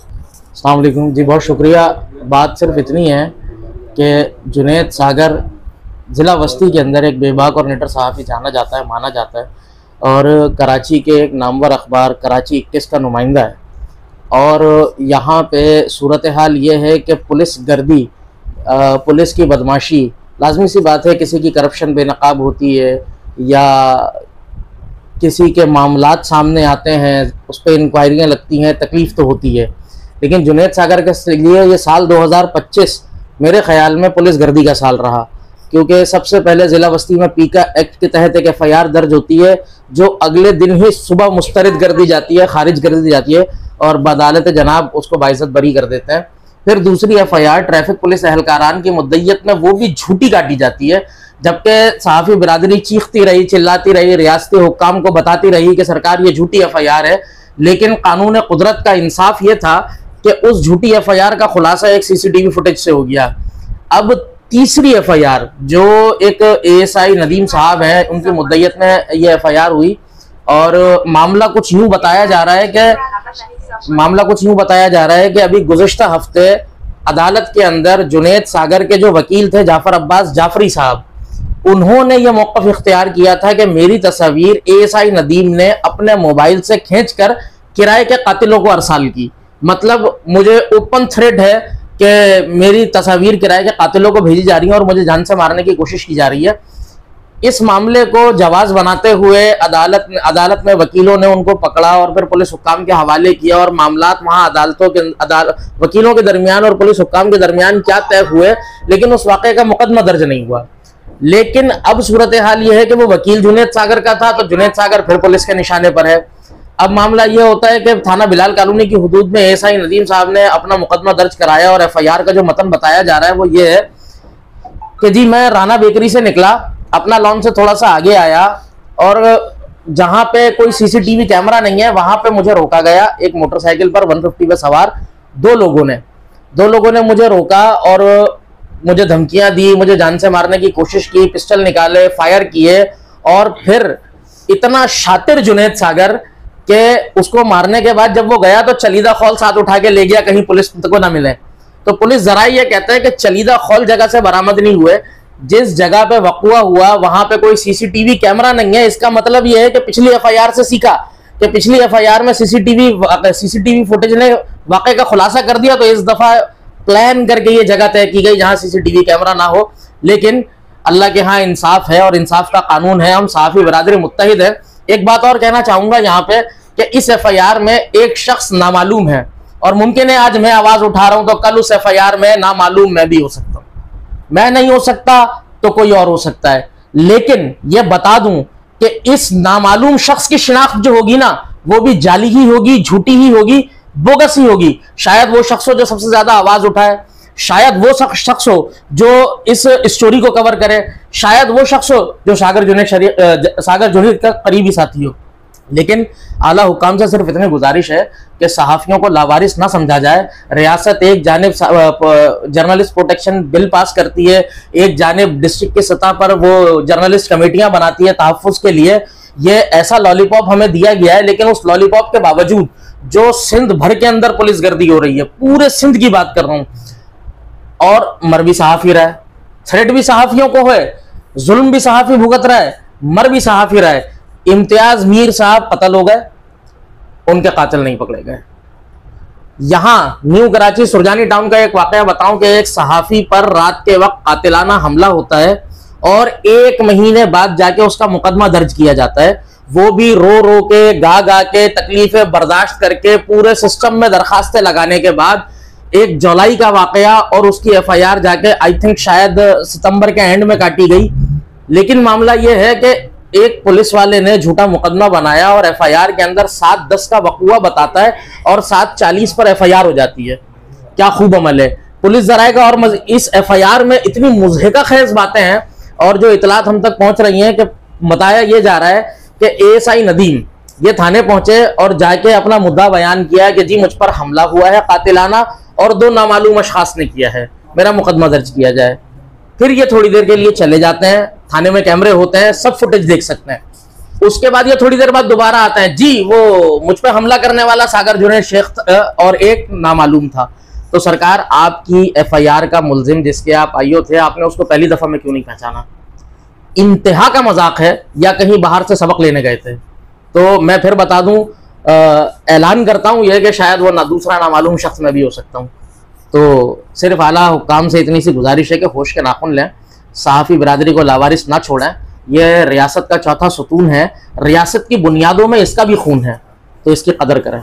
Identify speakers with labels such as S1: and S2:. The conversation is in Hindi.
S1: अस्सलाम वालेकुम जी, बहुत शुक्रिया। बात सिर्फ इतनी है कि जुनैद सागर ज़िला वस्ती के अंदर एक बेबाक और निडर सहाफ़ी जाना जाता है, माना जाता है, और कराची के एक नामवर अखबार कराची 21 का नुमाइंदा है। और यहाँ पे सूरत हाल ये है कि पुलिस गर्दी, पुलिस की बदमाशी, लाजमी सी बात है, किसी की करप्शन बेनकाब होती है या किसी के मामलात सामने आते हैं, उस पर इंक्वायरियाँ लगती हैं, तकलीफ़ तो होती है। लेकिन जुनैद सागर के लिए ये साल 2025 मेरे ख्याल में पुलिस गर्दी का साल रहा, क्योंकि सबसे पहले ज़िला वस्ती में पीका एक्ट के तहत एक FIR दर्ज होती है, जो अगले दिन ही सुबह मुस्तरद कर दी जाती है, खारिज कर दी जाती है, और बदालत जनाब उसको बाइज़्ज़त बरी कर देते हैं। फिर दूसरी FIR ट्रैफिक पुलिस एहलकारान की मुद्दइयत में वो भी झूठी काटी जाती है, जबकि सहाफ़ी बिरादरी चीखती रही, चिल्लाती रही, रियासती हुक्काम को बताती रही कि सरकार ये झूठी FIR है। लेकिन कानून कुदरत का इंसाफ ये था कि उस झूठी FIR का खुलासा एक CCTV फुटेज से हो गया। अब तीसरी FIR जो एक ASI नदीम साहब है, उनकी मुद्दइयत में ये FIR हुई, और मामला कुछ यूं बताया जा रहा है कि अभी गुज़िश्ता हफ्ते अदालत के अंदर जुनैद सागर के जो वकील थे जाफर अब्बास जाफरी साहब, उन्होंने ये मौक़िफ़ इख्तियार किया था कि मेरी तस्वीर ASI नदीम ने अपने मोबाइल से खींचकर किराए के कातिलों को अरसाल की। मतलब मुझे ओपन थ्रेड है कि मेरी तस्वीर किराए के कातिलों को भेजी जा रही है और मुझे जान से मारने की कोशिश की जा रही है। इस मामले को जवाज़ बनाते हुए अदालत में वकीलों ने उनको पकड़ा और फिर पुलिस हुक्काम के हवाले किया, और मामलात वहाँ वकीलों के दरमियान और पुलिस हुक्काम के दरमियान क्या तय हुए, लेकिन उस वाक़े का मुकदमा दर्ज नहीं हुआ। लेकिन अब सूरत हाल ये है कि वो वकील जुनैद सागर का था, तो जुनैद सागर फिर पुलिस के निशाने पर है। अब मामला ये होता है कि थाना बिलाल कॉलोनी की हुदूद में ASI नदीम साहब ने अपना मुकदमा दर्ज कराया, और FIR का जो मतन बताया जा रहा है वो ये है कि जी मैं राना बेकरी से निकला, अपना लॉन से थोड़ा सा आगे आया, और जहाँ पे कोई CCTV कैमरा नहीं है वहाँ पे मुझे रोका गया। एक मोटरसाइकिल पर 150 पे सवार दो लोगों ने मुझे रोका और मुझे धमकियां दी, मुझे जान से मारने की कोशिश की, पिस्टल निकाले, फायर किए, और फिर इतना शातिर जुनैद सागर के उसको मारने के बाद जब वो गया तो चलीदा खौल साथ उठा के ले गया कहीं पुलिस को ना मिले। तो पुलिस जरा ये कहते हैं कि चलीदा खौल जगह से बरामद नहीं हुए, जिस जगह पे वक़ुआ हुआ वहां पे कोई CCTV कैमरा नहीं है। इसका मतलब ये है कि पिछली FIR से सीखा कि पिछली FIR में CCTV फुटेज ने वाक़े का खुलासा कर दिया, तो इस दफा प्लान करके ये जगह तय की गई जहां CCTV कैमरा ना हो। लेकिन अल्लाह के यहाँ इंसाफ है और इंसाफ का कानून है, हम सहाफ़ी बिरादरी मुत्तहिद है। एक बात और कहना चाहूंगा यहाँ पे कि इस FIR में एक शख्स नामालूम है, और मुमकिन है आज मैं आवाज उठा रहा हूं तो कल उस FIR में नामालूम मैं भी हो सकता हूं, मैं नहीं हो सकता तो कोई और हो सकता है। लेकिन यह बता दूं कि इस नामालूम शख्स की शिनाख्त जो होगी ना, वो भी जाली ही होगी, झूठी ही होगी, बोगस ही होगी। शायद वो शख्स हो जो सबसे ज्यादा आवाज उठाए, शायद वो शख्स हो जो इस स्टोरी को कवर करे, शायद वो शख्स हो जो सागर जुनैद का करीबी साथी हो। लेकिन आला हुक्काम से सिर्फ इतनी गुजारिश है कि सहाफ़ियों को लावारिस ना समझा जाए। रियासत एक जानिब जर्नलिस्ट प्रोटेक्शन बिल पास करती है, एक जानिब डिस्ट्रिक्ट की सतह पर वो जर्नलिस्ट कमेटियां बनाती है तहफ़्फ़ुज़ के लिए। ये ऐसा लॉलीपॉप हमें दिया गया है, लेकिन उस लॉलीपॉप के बावजूद जो सिंध भर के अंदर पुलिस गर्दी हो रही है, पूरे सिंध की बात कर रहा हूं, और मर भी सहाफ़ी रहा है, थ्रेट भी सहाफ़ियों को है, जुल्म भी सहाफ़ी भुगत रहा है, मर भी सहाफ़ी रहा है। इम्तियाज मीर साहब कत्ल हो गए, उनके कातिल नहीं पकड़े गए। यहां न्यू कराची सुरजानी टाउन का एक वाकया बताऊं कि एक सहाफी पर रात के वक्त कातिलाना हमला होता है और 1 महीने बाद जाके उसका मुकदमा दर्ज किया जाता है, वो भी रो रो के, गा गा के, तकलीफें बर्दाश्त करके, पूरे सिस्टम में दरखास्तें लगाने के बाद 1 जुलाई का वाकया, और उसकी FIR जाके आई थिंक शायद सितंबर के एंड में काटी गई। लेकिन मामला यह है कि एक पुलिस वाले ने झूठा मुकदमा बनाया और FIR के अंदर 7-10 का वक़ुआ बताता है और 7-40 पर FIR हो जाती है। क्या खूब अमल है पुलिस जराएगा। और इस FIR में इतनी मुज़हिका खेज़ बातें हैं, और जो इतलात हम तक पहुंच रही हैं कि बताया ये जा रहा है कि ASI नदीम ये थाने पहुंचे और जाके अपना मुद्दा बयान किया कि जी मुझ पर हमला हुआ है कातिलाना और 2 नामालूम अशखास ने किया है, मेरा मुकदमा दर्ज किया जाए। फिर ये थोड़ी देर के लिए चले जाते हैं, थाने में कैमरे होते हैं, सब फुटेज देख सकते हैं। उसके बाद ये थोड़ी देर बाद दोबारा आता है, जी वो मुझ पे हमला करने वाला सागर जुनैद शेख और एक नामालूम था। तो सरकार, आपकी एफआईआर का मुलजिम जिसके आप आईओ थे, आपने उसको पहली दफा में क्यों नहीं पहचाना? इंतहा का मजाक है या कहीं बाहर से सबक लेने गए थे? तो मैं फिर बता दूं, ऐलान करता हूं यह कि शायद वो दूसरा नामालूम शख्स में भी हो सकता हूं। तो सिर्फ आला हुक्काम से इतनी सी गुजारिश है कि होश के नाखुन लें, सहाफ़ी बिरादरी को लावारिस ना छोड़ें। यह रियासत का चौथा सुतून है, रियासत की बुनियादों में इसका भी खून है, तो इसकी कदर करें।